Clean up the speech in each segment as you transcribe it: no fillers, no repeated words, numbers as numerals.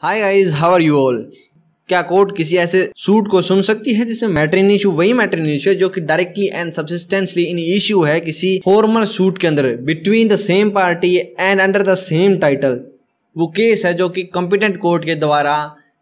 Hi guys, how are you all. क्या court किसी ऐसे सूट को सुन सकती है जिसमें मैटर इशू वही मैटर इशू है जो कि directly and substantially in issue है किसी फॉर्मल सूट के अंदर between the same party and under the same title. वो केस है जो कि कॉम्पिटेंट कोर्ट के द्वारा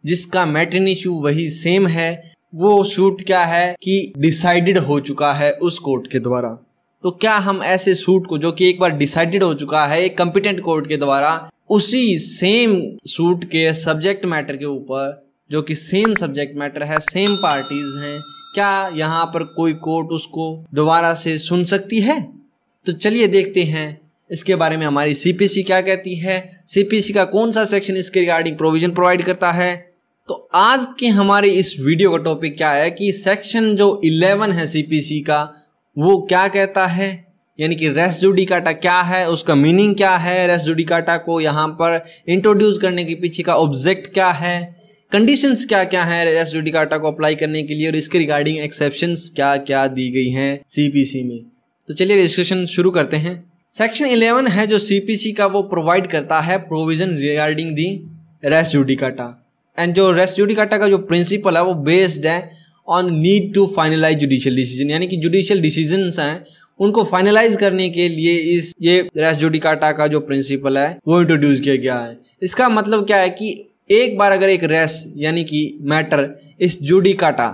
जिसका मैटर इशू वही सेम है, वो सूट क्या है कि डिसाइडेड हो चुका है उस कोर्ट के द्वारा। तो क्या हम ऐसे सूट को जो कि एक बार डिसाइडेड हो चुका है एक कॉम्पिटेंट कोर्ट के द्वारा उसी सेम सूट के सब्जेक्ट मैटर के ऊपर जो कि सेम सब्जेक्ट मैटर है, सेम पार्टीज हैं, क्या यहाँ पर कोई कोर्ट उसको दोबारा से सुन सकती है? तो चलिए देखते हैं इसके बारे में हमारी सीपीसी क्या कहती है, सीपीसी का कौन सा सेक्शन इसके रिगार्डिंग प्रोविजन प्रोवाइड करता है। तो आज के हमारे इस वीडियो का टॉपिक क्या है कि सेक्शन जो 11 है सीपीसी का वो क्या कहता है, यानी कि रेस जुडिकाटा क्या है, उसका मीनिंग क्या है, रेस जुडिकाटा को यहाँ पर इंट्रोड्यूस करने के पीछे का ऑब्जेक्ट क्या है, कंडीशंस क्या क्या है रेस जुडिकाटा को अप्लाई करने के लिए और इसके रिगार्डिंग एक्सेप्शंस क्या क्या दी गई हैं सीपीसी में। तो चलिए डिस्कशन शुरू करते हैं। सेक्शन 11 है जो सीपीसी का वो प्रोवाइड करता है provision regarding the res judicata. And जो रेस जुडिकाटा का जो प्रिंसिपल है वो बेस्ड है on need to finalize judicial decision, यानी कि जुडिशियल डिसीजंस हैं उनको फाइनलाइज करने के लिए ये रेस जुडिकाटा का जो प्रिंसिपल है वो इंट्रोड्यूस किया गया है। इसका मतलब क्या है कि एक बार अगर एक रेस यानी कि मैटर इस जुडिकाटा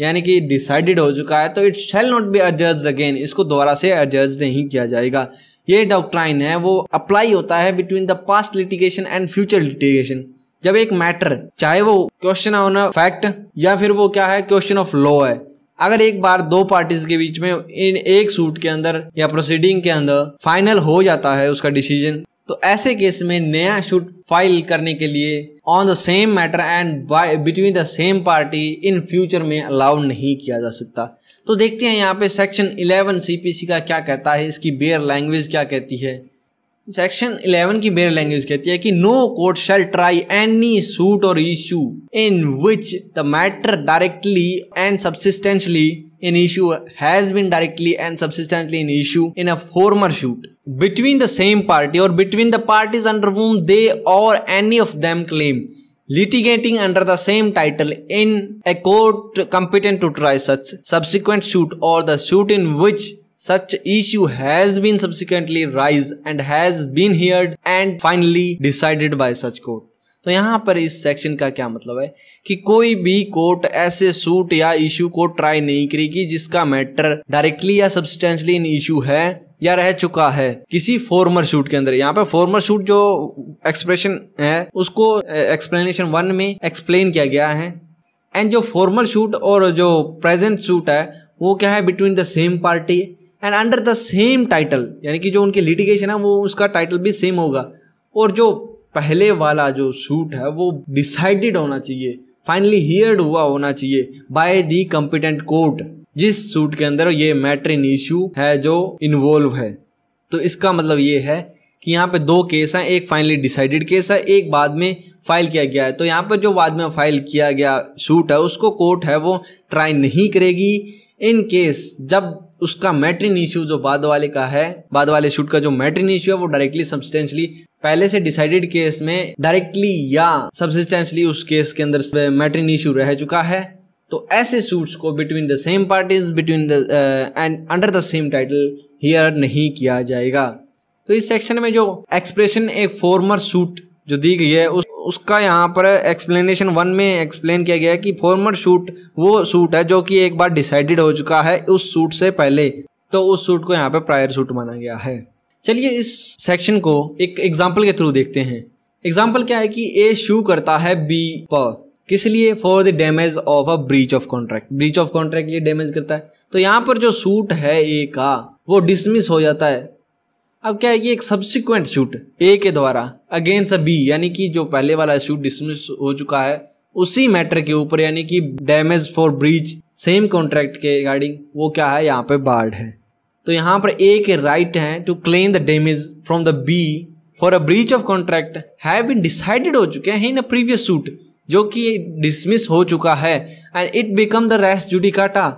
यानी कि डिसाइडेड हो चुका है तो it shall not be adjudged again, इसको दोबारा से एडजर्ज नहीं किया जाएगा। ये डॉक्ट्राइन है वो अप्लाई होता है between the past litigation and future litigation. जब एक मैटर चाहे वो क्वेश्चन ऑन फैक्ट या फिर वो क्या है क्वेश्चन ऑफ लॉ है, अगर एक बार दो पार्टीज के बीच में इन एक सूट के अंदर या प्रोसीडिंग के अंदर फाइनल हो जाता है उसका डिसीजन, तो ऐसे केस में नया सूट फाइल करने के लिए on the same matter and between the same party in future में अलाउ नहीं किया जा सकता। तो देखते हैं यहाँ पे सेक्शन 11 सीपीसी का क्या कहता है, इसकी बेयर लैंग्वेज क्या कहती है। सेक्शन 11 की बेयर लैंग्वेज कहती है कि no court shall try any suit or issue in which the matter directly and substantially in issue has been directly and subsistently in issue in a former suit between the same party or between the parties under whom they or any of them claim litigating under the same title in a court competent to try such subsequent suit or the suit in which such issue has been subsequently raised and has been heard and finally decided by such court। तो यहाँ पर इस section का क्या मतलब है कि कोई भी कोर्ट ऐसे सूट या इशू को ट्राई नहीं करेगी जिसका मैटर डायरेक्टली या सब्सटेंशियली इन इशू है या रह चुका है किसी फॉर्मर सूट के अंदर। यहाँ पर फॉर्मर सूट जो एक्सप्रेशन है उसको एक्सप्लेनेशन 1 में एक्सप्लेन किया गया है। एंड जो फॉर्मर सूट और जो प्रेजेंट सूट है वो क्या है between the same party and under the same title, यानी कि जो उनकी लिटिगेशन है वो उसका टाइटल भी सेम होगा। और जो पहले वाला जो सूट है वो डिसाइडेड होना चाहिए, फाइनली हियर्ड हुआ होना चाहिए बाय दी कॉम्पिटेंट कोर्ट जिस सूट के अंदर ये मैटर इन इशू है जो इन्वॉल्व है। तो इसका मतलब ये है कि यहाँ पे दो केस हैं, एक फाइनली डिसाइडेड केस है, एक बाद में फाइल किया गया है। तो यहाँ पर जो बाद में फाइल किया गया सूट है उसको कोर्ट है वो ट्राई नहीं करेगी इन केस जब उसका मैटर इन इशू जो बाद वाले का है, बाद वाले सूट का जो मैटर इन इशू है वो डायरेक्टली सब्सटेंशियली पहले से डिसाइडेड केस में डायरेक्टली या सब्सिस्टेंशियली उस केस के अंदर मैटर इन इशू रह चुका है। तो ऐसे सूट्स को between the same parties between the end under the same title here नहीं किया जाएगा। तो इस सेक्शन में जो एक्सप्रेशन एक फॉर्मर सूट जो दी गई है उसका यहाँ पर एक्सप्लेनेशन 1 में एक्सप्लेन किया गया है कि फॉर्मर सूट वो सूट है जो कि एक बार डिसाइडेड हो चुका है उस सूट से पहले, तो उस सूट को यहाँ पे प्रायर सूट माना गया है। चलिए इस सेक्शन को एक एग्जाम्पल के थ्रू देखते हैं। एग्जाम्पल क्या है कि ए शू करता है बी पर, किस लिए, for the damage of a breach of contract, breach of contract के लिए डैमेज करता है। तो यहाँ पर जो सूट है ए का वो डिसमिस हो जाता है। अब क्या है ये एक सब्सिक्वेंट सूट ए के द्वारा अगेंस्ट बी, यानी कि जो पहले वाला सूट डिसमिस हो चुका है उसी मैटर के ऊपर, यानी कि damage for breach same contract के रिगार्डिंग वो क्या है यहाँ पे बार्ड है। तो यहाँ पर ए के राइट हैं to claim the damage from the B for a breach of contract have been decided हो चुके हैं इन अ प्रीवियस सूट जो कि डिसमिस हो चुका है and it become the res judicata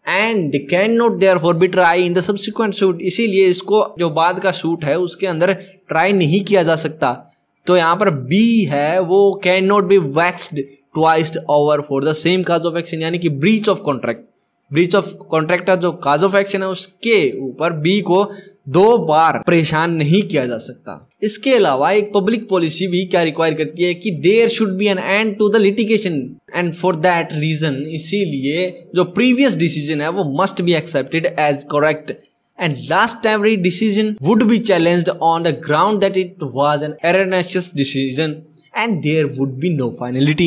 and can not therefore be try in the subsequent suit. इसीलिए इसको जो बाद का सूट है उसके अंदर ट्राई नहीं किया जा सकता। तो यहाँ पर B है वो can not be vaxxed twice over for the same cause of action, यानी कि breach of contract, breach of contract का जो काज ऑफ एक्शन है उसके ऊपर B को 2 बार परेशान नहीं किया जा सकता। इसके अलावा एक पब्लिक पॉलिसी भी क्या रिक्वायर करती है कि there should be an end to the litigation, and for that reason इसीलिए जो प्रीवियस डिसीजन है वो must be accepted as correct, and last every decision would be challenged on the ground that it was an erroneous decision and there would be no finality।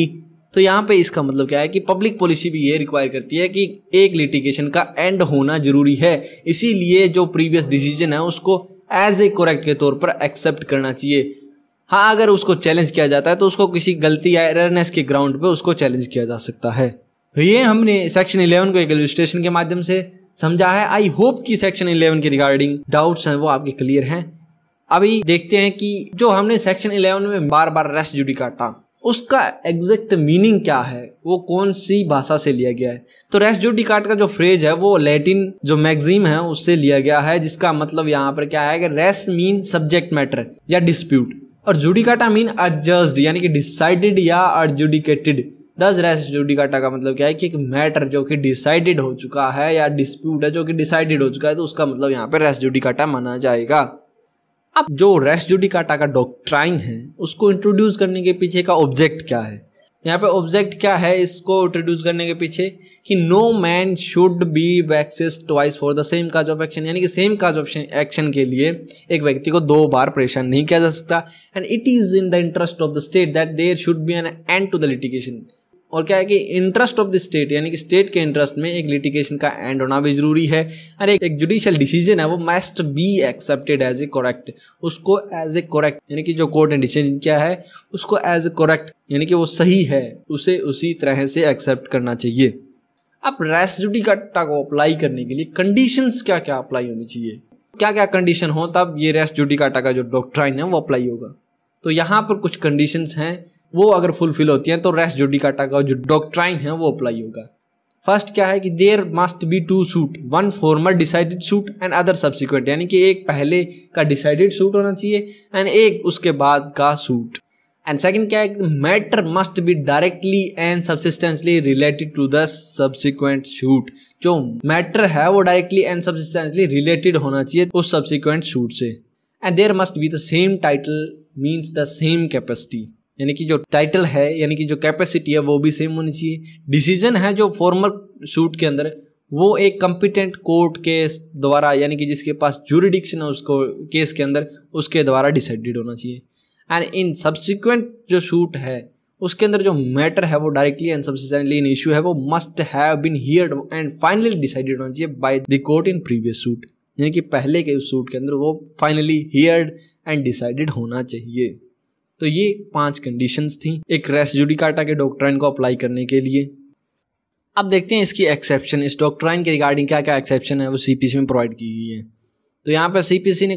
तो यहाँ पे इसका मतलब क्या है कि पब्लिक पॉलिसी भी ये रिक्वायर करती है कि एक लिटिगेशन का एंड होना जरूरी है, इसीलिए जो प्रीवियस डिसीजन है उसको एज ए करेक्ट के तौर पर एक्सेप्ट करना चाहिए। हाँ, अगर उसको चैलेंज किया जाता है तो उसको किसी गलती या एररनेस के ग्राउंड पे उसको चैलेंज किया जा सकता है। तो ये हमने सेक्शन 11 को एक इलस्ट्रेशन के माध्यम से समझा है। आई होप कि सेक्शन 11 के रिगार्डिंग डाउट्स हैं वो आपके क्लियर हैं। अभी देखते हैं कि जो हमने सेक्शन 11 में बार बार रेस जुडिकाटा, उसका एग्जैक्ट मीनिंग क्या है, वो कौन सी भाषा से लिया गया है। तो रेस जुडिकाटा का जो फ्रेज है वो लैटिन जो मैगजीम है उससे लिया गया है, जिसका मतलब यहाँ पर क्या है कि रेस मीन सब्जेक्ट मैटर या डिस्प्यूट, और जुडिकाटा मीन अडजस्ड यानी कि डिसाइडेड या अडजुडिकेटेड। दस रेस जुडिकाटा का मतलब क्या है कि एक मैटर जो कि डिसाइडेड हो चुका है या डिस्प्यूट है जो कि डिसाइडेड हो चुका है, तो उसका मतलब यहाँ पे रेस जुडिकाटा माना जाएगा। अब जो रेस जुडिकाटा का डॉक्ट्राइन है उसको इंट्रोड्यूस करने के पीछे का ऑब्जेक्ट क्या है, यहाँ पे ऑब्जेक्ट क्या है इसको इंट्रोड्यूस करने के पीछे कि no man should be vexed twice for the same cause of action, यानी कि सेम काज ऑफ एक्शन के लिए एक व्यक्ति को 2 बार परेशान नहीं किया जा सकता। And it is in the interest of the state that there should be an end to the litigation, और क्या है कि इंटरेस्ट ऑफ द स्टेट यानी कि स्टेट के इंटरेस्ट में एक लिटिगेशन का एंड होना भी जरूरी है। और एक जुडिशियल डिसीजन है वो must be accepted as a correct, उसको एज ए करेक्ट यानी कि जो कोर्ट ने डिसीजन किया है उसको एज ए करेक्ट यानी कि वो सही है, उसे उसी तरह से एक्सेप्ट करना चाहिए। अब रेस जुडिकाटा को अप्लाई करने के लिए कंडीशंस क्या क्या अप्लाई होनी चाहिए, क्या क्या कंडीशन हो तब ये रेस जुडिकाटा का जो डॉक्ट्राइन है वो अप्लाई होगा। तो यहाँ पर कुछ कंडीशंस हैं, वो अगर फुलफिल होती हैं तो रेस जुडिकाटा का जो डॉक्ट्राइन है वो अप्लाई होगा। फर्स्ट क्या है कि there must be 2 suit, 1 former decided suit and other subsequent, यानी कि एक पहले का डिसाइडेड सूट होना चाहिए एंड एक उसके बाद का सूट। एंड सेकंड क्या है कि matter must be directly and substantially related to the subsequent suit, जो मैटर है वो डायरेक्टली एंड सब्सिस्टेंशियली रिलेटेड होना चाहिए उस सब्सिक्वेंट सूट से। And there must be the same title means the same capacity, यानी कि जो टाइटल है यानी कि जो कैपेसिटी है वो भी सेम होनी चाहिए। डिसीजन है जो फॉर्मल सूट के अंदर वो एक कॉम्पिटेंट कोर्ट के द्वारा यानी कि जिसके पास ज्यूरिडिक्शन है उसको केस के अंदर उसके द्वारा डिसाइडेड होना चाहिए। एंड इन सब्सिक्वेंट जो सूट है उसके अंदर जो मैटर है वो directly and subsequently in issue है वो must have been heard and finally decided होना चाहिए by the court in previous suit, यानी कि पहले के सूट के अंदर वो फाइनली हियर्ड एंड डिसाइडेड होना चाहिए। तो ये 5 कंडीशंस थी एक रेस जुडिकाटा के डॉक्ट्राइन को अप्लाई करने के लिए। अब देखते हैं इसकी एक्सेप्शन, इस डॉक्ट्राइन के रिगार्डिंग क्या क्या एक्सेप्शन है वो सीपीसी में प्रोवाइड की गई है। तो यहाँ पर सीपीसी में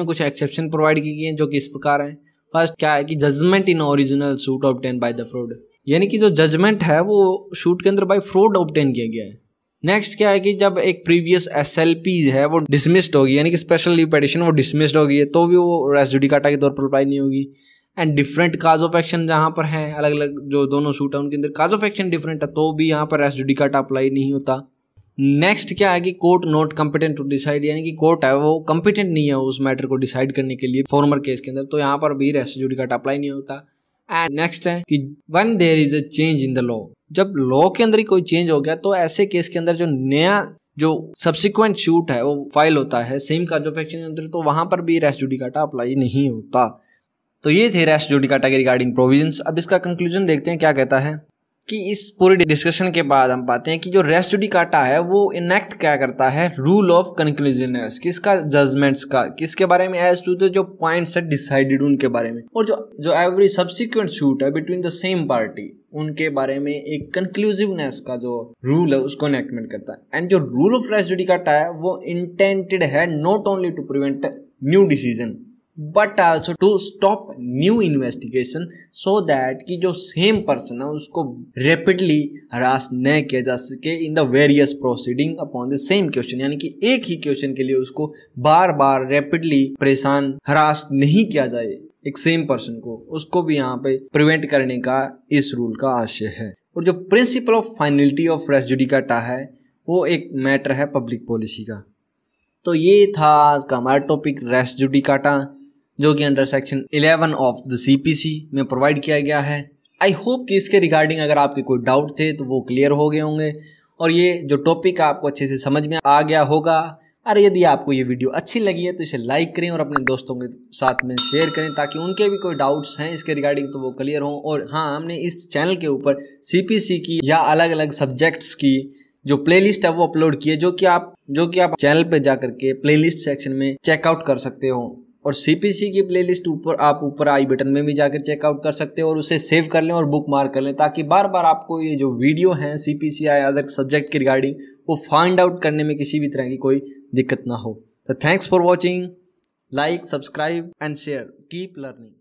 कुछ एक्सेप्शन प्रोवाइड की गई है जो कि इस प्रकार है। फर्स्ट क्या है कि judgment in original suit obtain by the fraud, यानी कि जो जजमेंट है वो सूट के अंदर बाय फ्रॉड ऑब्टेन किया गया है। नेक्स्ट क्या है कि जब एक प्रीवियस एसएलपी है वो डिसमिस्ड होगी यानी कि स्पेशल लीव पिटीशन वो डिसमिस्ड होगी है तो भी वो रेस जुडिकाटा के तौर पर अप्लाई नहीं होगी। And different cause of action जहाँ पर है अलग अलग जो दोनों सूट है उनके अंदर काज ऑफ एक्शन डिफरेंट है तो भी यहाँ पर रेस जुडिकाटा अप्लाई नहीं होता। नेक्स्ट क्या है कि court not competent to decide, यानी कि कोर्ट है वो कॉम्पिटेंट नहीं है उस मैटर को डिसाइड करने के लिए फॉर्मर केस के अंदर, तो यहाँ पर भी रेस जुडिकाटा अप्लाई नहीं होता। एंड नेक्स्ट है कि when there is a change in the law, जब लॉ के अंदर ही कोई चेंज हो गया तो ऐसे केस के अंदर जो नया जो सब्सिक्वेंट शूट है वो फाइल होता है सेम काज ऑफ एक्शन के अंदर, तो वहां पर भी रेस जुडिकाटा अप्लाई नहीं होता। तो ये थे रेस जुडिकाटा के रिगार्डिंग प्रोविजंस। अब इसका कंक्लूजन देखते हैं क्या कहता है कि इस पूरी डिस्कशन के बाद हम पाते हैं कि जो रेस जुडिकाटा है वो इनेक्ट क्या करता है, रूल ऑफ कंक्लूजननेस, किसका, जजमेंट्स का, किसके बारे में, एज टू द जो पॉइंट्स है डिसाइडेड उनके बारे में, और जो एवरी सब्सिक्वेंट शूट है बिटवीन द सेम पार्टी उनके बारे में एक कंक्लूसिवनेस का जो रूल है उसको इनेक्टमेंट करता है। एंड जो रूल ऑफ रेस जुडिकाटा है वो इंटेंटेड है not only to prevent new decision but also to stop new investigation so that कि जो सेम पर्सन है उसको रैपिडली हरास न किया जा सके in the various proceeding upon the same question, यानी कि एक ही क्वेश्चन के लिए उसको बार बार रैपिडली परेशान हरास नहीं किया जाए एक सेम पर्सन को, उसको भी यहाँ पे प्रिवेंट करने का इस रूल का आशय है। और जो principle of finality of res judicata है वो एक मैटर है पब्लिक पॉलिसी का। तो ये था आज का हमारा टॉपिक रेस जुडिकाटा, जो कि under section 11 of the CPC में प्रोवाइड किया गया है। आई होप कि इसके रिगार्डिंग अगर आपके कोई डाउट थे तो वो क्लियर हो गए होंगे और ये जो टॉपिक आपको अच्छे से समझ में आ गया होगा। और यदि आपको ये वीडियो अच्छी लगी है तो इसे लाइक करें और अपने दोस्तों के साथ में शेयर करें ताकि उनके भी कोई डाउट्स हैं इसके रिगार्डिंग तो वो क्लियर हों। और हाँ, हमने इस चैनल के ऊपर CPC की या अलग अलग सब्जेक्ट्स की जो प्लेलिस्ट है वो अपलोड की है, जो कि आप चैनल पे जा करके प्लेलिस्ट सेक्शन में चेकआउट कर सकते हो। और CPC की प्लेलिस्ट आप ऊपर आई बटन में भी जाकर चेकआउट कर सकते हो और उसे सेव कर लें और बुक मार्क कर लें, ताकि बार बार आपको ये जो वीडियो हैं CPC या अदर सब्जेक्ट के रिगार्डिंग वो फाइंड आउट करने में किसी भी तरह की कोई दिक्कत ना हो। तो thanks for watching, like, subscribe and share, keep learning.